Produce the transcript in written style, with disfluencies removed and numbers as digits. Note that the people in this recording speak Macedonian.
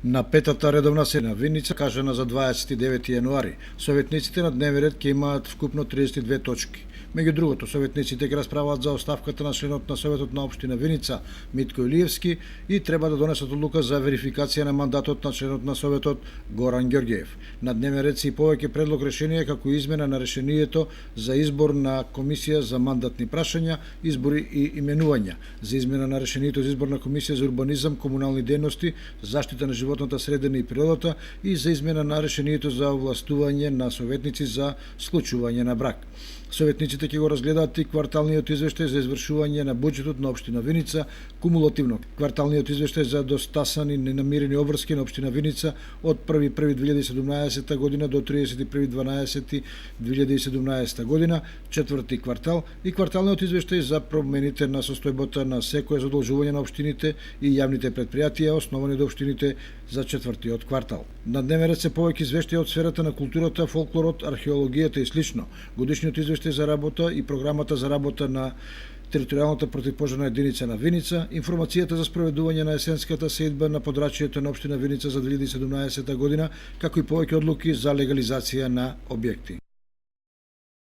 На петата редовна седна Виница, кажана за 29 јануари, советниците на дневен ред ќе имаат вкупно 32 точки. Меѓу другото, советниците ќе расправаат за оставката на членот на Советот на општина Виница, Митко Илиевски, и треба да донесат одлука за верификација на мандатот на членот на Советот, Горан Ѓорѓиев. На дневен ред се и повеќе предлог решение како измена на решението за избор на комисија за мандатни прашања, избори и именувања, за измена на решението за избор на комисија за урбанизам, комунални дејности, заштита на животната средина и природата и за измена на решението за овластување на советници за склучување на брак. Советниците ќе го разгледаат и кварталниот извештај за извршување на буџетот на општина Виница, кумулативно кварталниот извештај за достасани ненамирени обврски на општина Виница од 1.1.2017 година до 31.12.2017 година, четврти квартал, и кварталниот извештај за промените на состојбата на секое задолжување на општините и јавните претпријатија основани до општините за четвртиот квартал. На дневен ред се повеќе извештаи од сферата на културата, фолклорот, археологијата и слично. Годишниот извештај за работа и програмата за работа на територијалната противпожарна единица на Виница, информацијата за спроведување на есенската сеидба на подрачјето на општина Виница за 2017 година, како и повеќе одлуки за легализација на објекти.